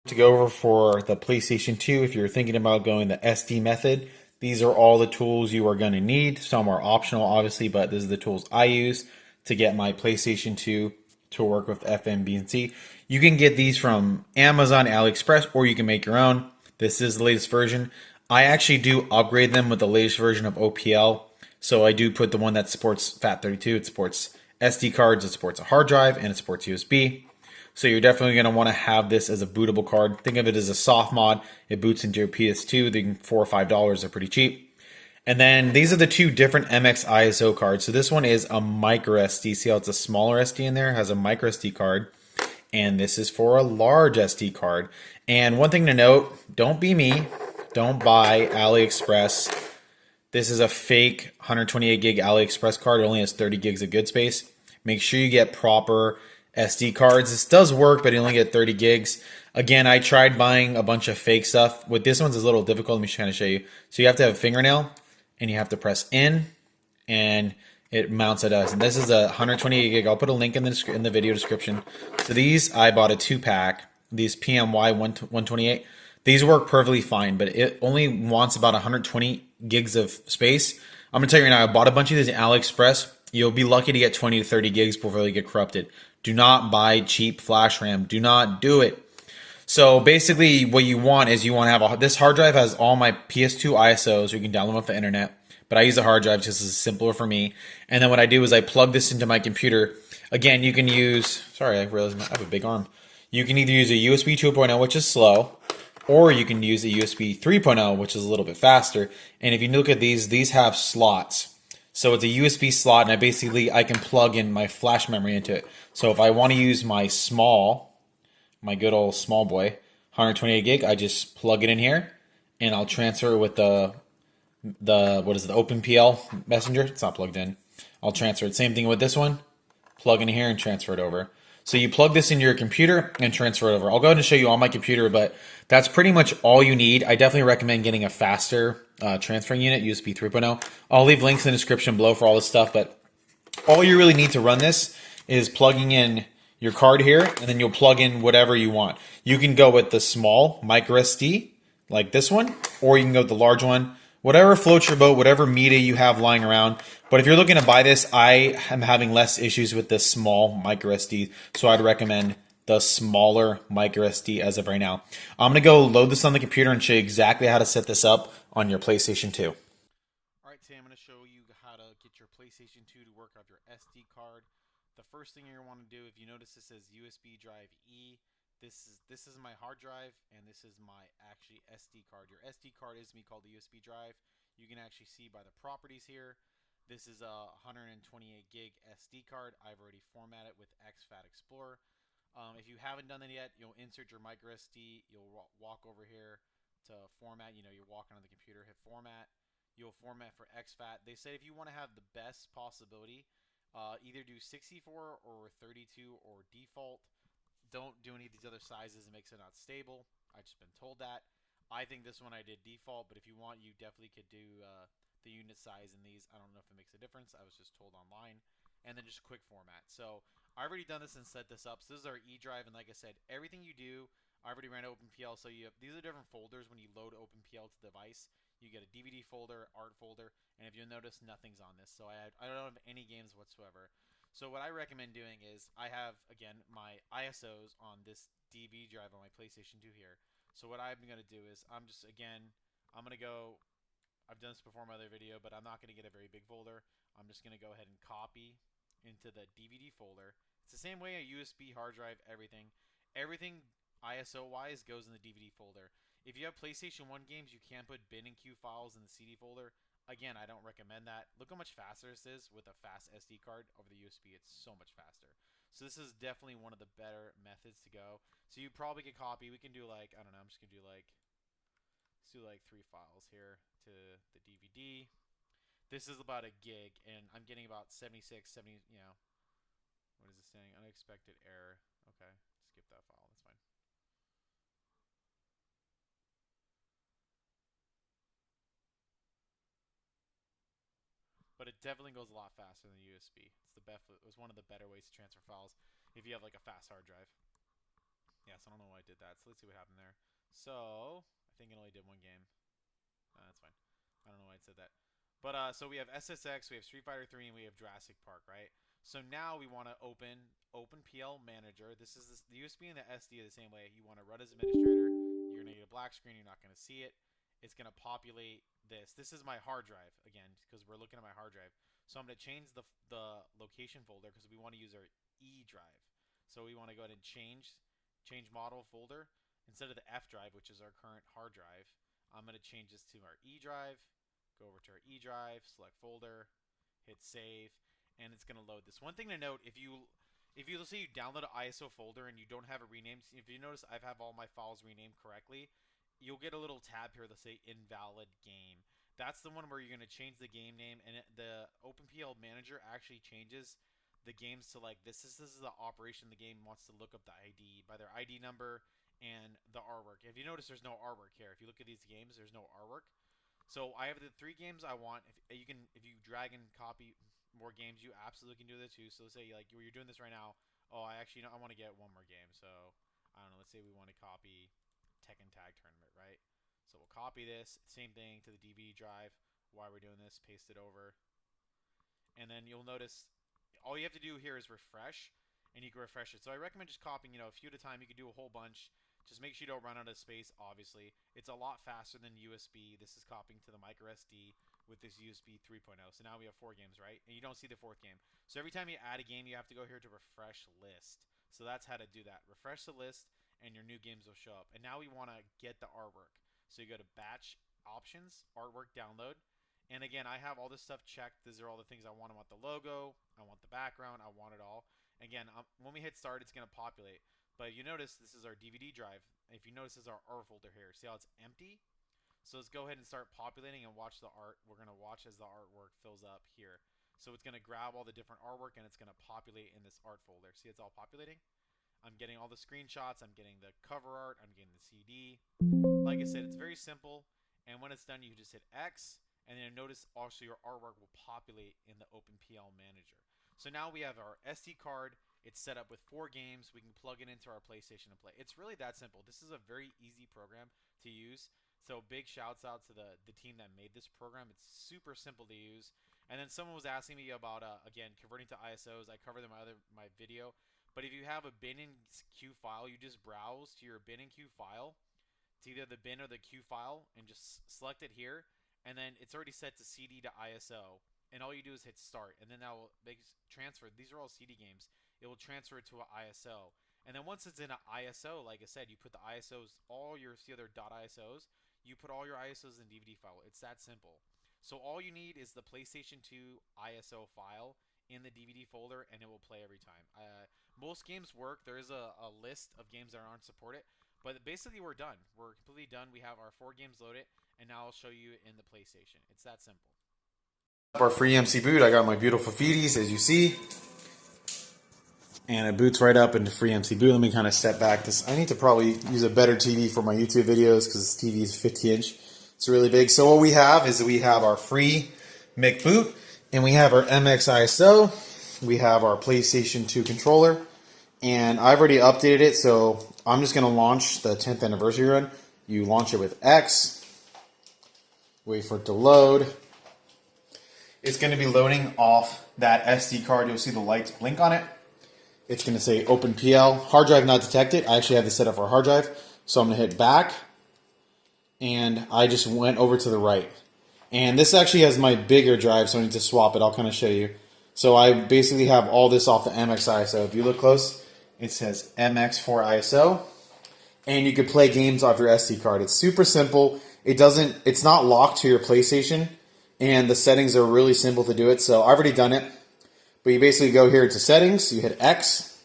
To go over for the PlayStation 2, if you're thinking about going the SD method, these are all the tools you are going to need. Some are optional, obviously, but these are the tools I use to get my PlayStation 2 to work with FMBC. You can get these from Amazon, AliExpress, or you can make your own. This is the latest version. I actually do upgrade them with the latest version of OPL. So I do put the one that supports FAT32, it supports SD cards, it supports a hard drive, and it supports USB. So you're definitely going to want to have this as a bootable card. Think of it as a soft mod. It boots into your PS2. They can $4 or $5. They're pretty cheap. And then these are the two different MXISO cards. So this one is a micro SD. See how it's a smaller SD in there? It has a micro SD card. And this is for a large SD card. And one thing to note, don't be me. Don't buy AliExpress. This is a fake 128 gig AliExpress card. It only has 30 gigs of good space. Make sure you get proper SD cards. This does work, but you only get 30 gigs. Again, I tried buying a bunch of fake stuff. With this one's a little difficult. Let me kind of show you. So you have to have a fingernail, and you have to press in, and it mounts at us. And this is a 128 gig. I'll put a link in the video description. So these, I bought a 2-pack. These PMY 128. These work perfectly fine, but it only wants about 120 gigs of space. I'm gonna tell you right now, I bought a bunch of these in AliExpress. You'll be lucky to get 20 to 30 gigs before they get corrupted. Do not buy cheap flash RAM. Do not do it. So basically what you want is you want to have this hard drive has all my PS2 ISOs. You can download them off the internet. But I use a hard drive just as simpler for me. And then what I do is I plug this into my computer. Again, you can use, sorry, I realized I have a big arm. You can either use a USB 2.0, which is slow, or you can use a USB 3.0, which is a little bit faster. And if you look at these have slots. So it's a USB slot, and I can plug in my flash memory into it. So if I want to use my good old small boy, 128 gig, I just plug it in here, and I'll transfer it with the OpenPL messenger. It's not plugged in. I'll transfer it. Same thing with this one. Plug in here and transfer it over. So you plug this into your computer and transfer it over. I'll go ahead and show you on my computer, but that's pretty much all you need. I definitely recommend getting a faster transferring unit, USB 3.0. I'll leave links in the description below for all this stuff, but all you really need to run this is plugging in your card here, and then you'll plug in whatever you want. You can go with the small micro SD, like this one, or you can go with the large one. Whatever floats your boat, whatever media you have lying around. But if you're looking to buy this, I am having less issues with the small micro SD, so I'd recommend the smaller micro SD as of right now. I'm going to go load this on the computer and show you exactly how to set this up on your PlayStation 2. All right, today I'm going to show you how to get your PlayStation 2 to work off your SD card. The first thing you're going to want to do, if you notice it says USB drive E, this is my hard drive, and this is my actually SD card. Your SD card is called the USB drive. You can actually see by the properties here. This is a 128 gig SD card. I've already formatted with exFAT Explorer. If you haven't done that yet, you'll insert your micro SD. You'll walk over here to format. You're walking on the computer, hit format. You'll format for exFAT. They say if you want to have the best possibility, either do 64 or 32 or default. Don't do any of these other sizes. It makes it not stable. I've just been told that. I think this one I did default, but if you want, you definitely could do the unit size in these. I don't know if it makes a difference. I was just told online. And then just quick format. So I've already done this and set this up. So this is our E drive, and like I said, everything you do, I already ran OpenPL. So these are different folders when you load OpenPL to the device. You get a DVD folder, art folder, and if you'll notice, nothing's on this. So I don't have any games whatsoever. So what I recommend doing is I have, again, my ISOs on this DVD drive on my PlayStation 2 here. So what I'm going to do is I'm going to go, I've done this before in my other video, but I'm not going to get a very big folder. I'm just going to go ahead and copy into the DVD folder. It's the same way a USB hard drive, everything ISO-wise goes in the DVD folder. If you have PlayStation 1 games, you can't put bin and Q files in the CD folder. Again, I don't recommend that. Look how much faster this is with a fast SD card over the USB. It's so much faster. So this is definitely one of the better methods to go. So you probably could copy. We can do like, I don't know, I'm just going to do like, let's do like 3 files here to the DVD. This is about a gig, and I'm getting about 76, 70, what is this saying? Unexpected error. Okay, skip that file. That's fine. But it definitely goes a lot faster than the USB. It was one of the better ways to transfer files if you have like a fast hard drive. Yes, I don't know why I did that. So let's see what happened there. So I think it only did one game. That's fine. I don't know why it said that. But so we have SSX, we have Street Fighter 3, and we have Jurassic Park, right? So now we want to open PL Manager. This is the USB and the SD are the same way. You want to run as administrator. You're gonna get a black screen. You're not gonna see it. It's gonna populate this. This is my hard drive again because we're looking at my hard drive. So I'm gonna change the location folder because we want to use our E drive. So we want to go ahead and change model folder instead of the F drive, which is our current hard drive. I'm going to change this to our E drive, go over to our E drive, select folder, hit save, and it's going to load this. One thing to note, if you let's say you download an ISO folder and you don't have it renamed, if you notice I have all my files renamed correctly, you'll get a little tab here that'll say invalid game. That's the one where you're going to change the game name, and the OpenPL Manager actually changes the games to like this is the operation the game wants to look up the ID by their ID number and the artwork. If you notice, there's no artwork here. If you look at these games, there's no artwork. So I have the 3 games I want. If you drag and copy more games, you absolutely can do that too. So let's say like you're doing this right now. Oh, I want to get one more game. So I don't know. Let's say we want to copy Tekken Tag Tournament, right? So we'll copy this. Same thing to the DVD drive. While we're doing this, paste it over, and then you'll notice all you have to do here is refresh, and you can refresh it. So I recommend just copying, a few at a time. You can do a whole bunch. Just make sure you don't run out of space, obviously. It's a lot faster than USB. This is copying to the micro SD with this USB 3.0. So now we have 4 games, right? And you don't see the 4th game. So every time you add a game, you have to go here to refresh list. So that's how to do that. Refresh the list, and your new games will show up. And now we want to get the artwork. So you go to batch options, artwork download. And again, I have all this stuff checked. These are all the things I want. I want the logo. I want the background. I want it all. Again, when we hit start, it's going to populate. But you notice this is our DVD drive. If you notice, this is our R folder here. See how it's empty? So let's go ahead and start populating and watch the art. We're going to watch as the artwork fills up here. So it's going to grab all the different artwork and it's going to populate in this art folder. See, it's all populating? I'm getting all the screenshots. I'm getting the cover art. I'm getting the CD. Like I said, it's very simple. And when it's done, you just hit X. And then notice also your artwork will populate in the OpenPL Manager. So now we have our SD card. It's set up with 4 games. We can plug it into our PlayStation and play. It's really that simple. This is a very easy program to use. So big shouts out to the team that made this program. It's super simple to use. And then someone was asking me about, again, converting to ISOs. I covered them in my video. But if you have a bin and queue file, you just browse to your bin and queue file. It's either the bin or the queue file, and just select it here. And then it's already set to CD to ISO. And all you do is hit start, and then that will transfer. These are all CD games. It will transfer it to an ISO. And then once it's in an ISO, like I said, you put the ISOs, all your other .ISOs, you put all your ISOs in DVD file. It's that simple. So all you need is the PlayStation 2 ISO file in the DVD folder, and it will play every time. Most games work. There is a list of games that aren't supported, but basically we're done. We're completely done. We have our 4 games loaded, and now I'll show you in the PlayStation. It's that simple. Our free MC boot. I got my beautiful feeties, as you see, and it boots right up into free MC boot. Let me kind of step back. I need to probably use a better TV for my YouTube videos because this TV is 50-inch. It's really big. So what we have is we have our free MIC boot, and we have our MXISO. We have our PlayStation 2 controller, and I've already updated it. So I'm just going to launch the 10th anniversary run. You launch it with X. Wait for it to load. It's going to be loading off that SD card. You'll see the lights blink on it. It's going to say OpenPL. Hard drive not detected. I actually have this set up for a hard drive. So I'm going to hit back. And I just went over to the right. And this actually has my bigger drive, so I need to swap it. I'll kind of show you. So I basically have all this off the MXISO. If you look close, it says MX4ISO. And you could play games off your SD card. It's super simple. It's not locked to your PlayStation. And the settings are really simple to do it. So I've already done it. But you basically go here to settings. You hit X.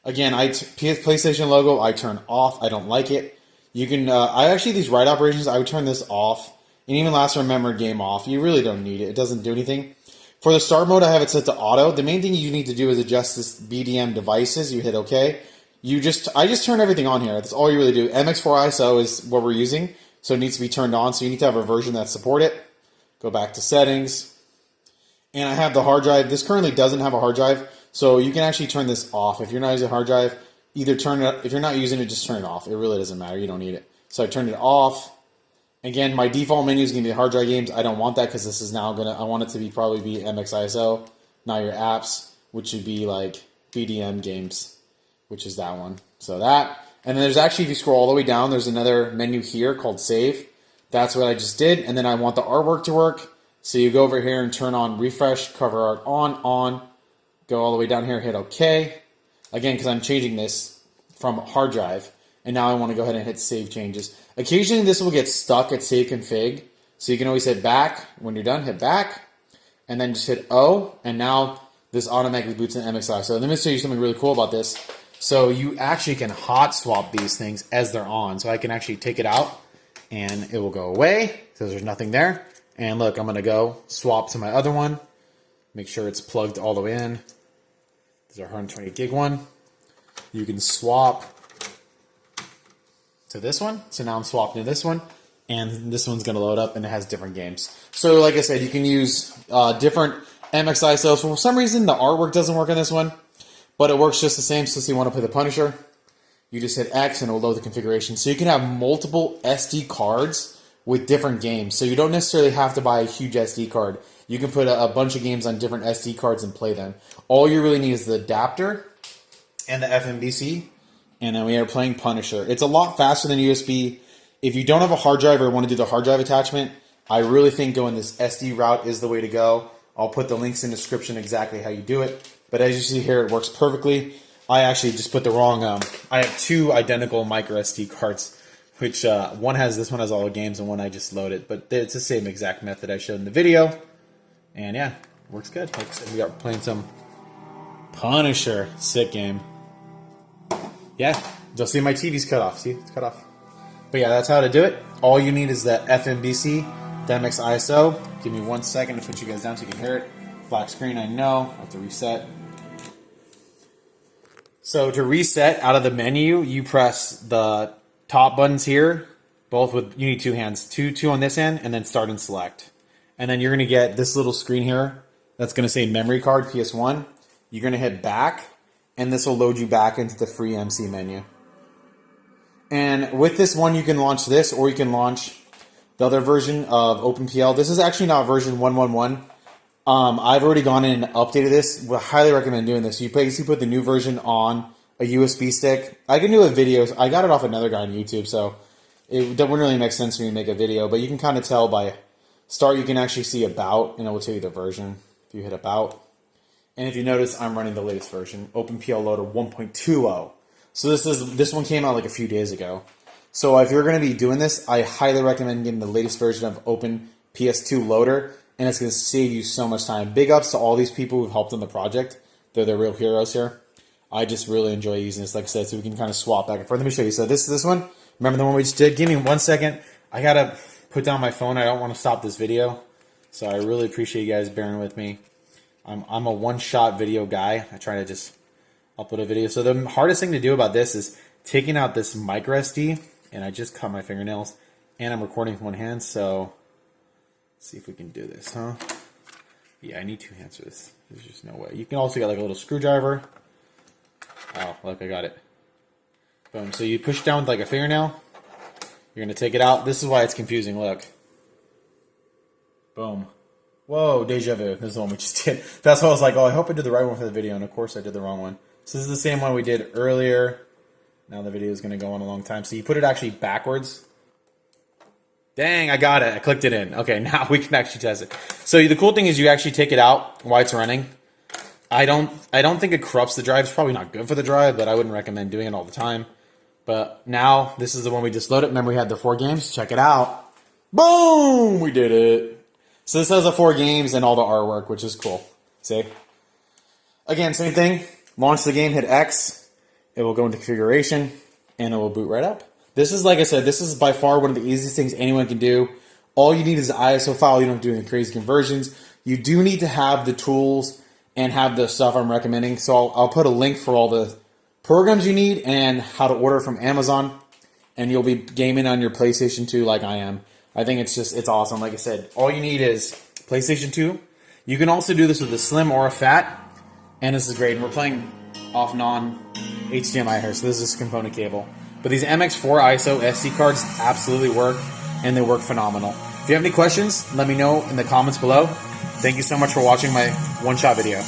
Again, PlayStation logo, I turn off. I don't like it. You can, these write operations, I would turn this off. And even last remember game off. You really don't need it. It doesn't do anything. For the start mode, I have it set to auto. The main thing you need to do is adjust this BDM devices. You hit OK. I just turn everything on here. That's all you really do. MX4ISO is what we're using. So it needs to be turned on. So you need to have a version that support it. Go back to settings. And I have the hard drive. This currently doesn't have a hard drive. So you can actually turn this off. If you're not using a hard drive, either turn it, if you're not using it, just turn it off. It really doesn't matter. You don't need it. So I turned it off. Again, my default menu is going to be hard drive games. I don't want that because this is now going to, I want it to be probably be MXISO, not your apps, which would be like BDM games, which is that one. So that, and then there's actually, if you scroll all the way down, there's another menu here called save. That's what I just did. And then I want the artwork to work. So you go over here and turn on refresh, cover art on, go all the way down here, hit OK. Again, because I'm changing this from hard drive. And now I want to go ahead and hit save changes. Occasionally this will get stuck at save config. So you can always hit back. When you're done, hit back. And then just hit O. And now this automatically boots in MXI. So let me show you something really cool about this. So you actually can hot swap these things as they're on. So I can actually take it out and it will go away. So there's nothing there. And look, I'm going to go swap to my other one. Make sure it's plugged all the way in. This is our 120 gig one. You can swap to this one. So now I'm swapping to this one. And this one's going to load up and it has different games. So like I said, you can use different MXISOs. For some reason, the artwork doesn't work on this one. But it works just the same. So if you want to play the Punisher, you just hit X and it will load the configuration. So you can have multiple SD cards with different games. So you don't necessarily have to buy a huge SD card. You can put a bunch of games on different SD cards and play them. All you really need is the adapter and the FMBC. And then we are playing Punisher. It's a lot faster than USB. If you don't have a hard drive or want to do the hard drive attachment, I really think going this SD route is the way to go. I'll put the links in the description exactly how you do it. But as you see here, it works perfectly. I actually just put the wrong, I have two identical micro SD cards, which one has, this one has all the games and one I just loaded. But it's the same exact method I showed in the video. And yeah, works good. Like I said, we are playing some Punisher. Sick game. Yeah, you'll see my TV's cut off. See, it's cut off. But yeah, that's how to do it. All you need is the FMBC, the MXISO. Give me 1 second to put you guys down so you can hear it. Black screen, I know. I have to reset. So to reset out of the menu, you press the top buttons here, both with, you need two hands. Two on this end, and then start and select. And then you're going to get this little screen here that's going to say memory card, PS1. You're going to hit back, and this will load you back into the free MC menu. And with this one, you can launch this, or you can launch the other version of OpenPL. This is actually not version 1.1.1. I've already gone in and updated this. Would highly recommend doing this. You basically put the new version on a USB stick. I can do a video. I got it off another guy on YouTube, so it wouldn't really make sense for me to make a video. But you can kind of tell by start, you can actually see about, and it will tell you the version if you hit about. And if you notice, I'm running the latest version, OpenPL Loader 1.20. So this one came out like a few days ago. So if you're going to be doing this, I highly recommend getting the latest version of Open PS2 Loader. And it's going to save you so much time. Big ups to all these people who've helped on the project. They're the real heroes here. I just really enjoy using this, like I said, so we can kind of swap back and forth. Let me show you. So this one. Remember the one we just did? Give me 1 second. I got to put down my phone. I don't want to stop this video. So I really appreciate you guys bearing with me. I'm a one-shot video guy. I try to just upload a video. So the hardest thing to do about this is taking out this micro SD. And I just cut my fingernails. And I'm recording with one hand, so... see if we can do this, huh? Yeah, I need two hands for this. There's just no way. You can also get like a little screwdriver. Oh, look, I got it. Boom. So you push down with like a fingernail. You're going to take it out. This is why it's confusing. Look. Boom. Whoa, deja vu. This is the one we just did. That's why I was like, oh, I hope I did the right one for the video. And of course I did the wrong one. So this is the same one we did earlier. Now the video is going to go on a long time. So you put it actually backwards. Dang, I got it. I clicked it in. Okay, now we can actually test it. So the cool thing is you actually take it out while it's running. I don't think it corrupts the drive. It's probably not good for the drive, but I wouldn't recommend doing it all the time. But now this is the one we just loaded. Remember we had the 4 games? Check it out. Boom! We did it. So this has the 4 games and all the artwork, which is cool. See? Again, same thing. Launch the game, hit X. It will go into configuration, and it will boot right up. This is, like I said, this is by far one of the easiest things anyone can do. All you need is an ISO file. You don't do any crazy conversions. You do need to have the tools and have the stuff I'm recommending. So I'll put a link for all the programs you need and how to order from Amazon. And you'll be gaming on your PlayStation 2 like I am. I think it's awesome. Like I said, all you need is PlayStation 2. You can also do this with a slim or a fat. And this is great. And we're playing off HDMI here. So this is a component cable. But these MX4 ISO SD cards absolutely work, and they work phenomenal. If you have any questions, let me know in the comments below. Thank you so much for watching my one-shot video.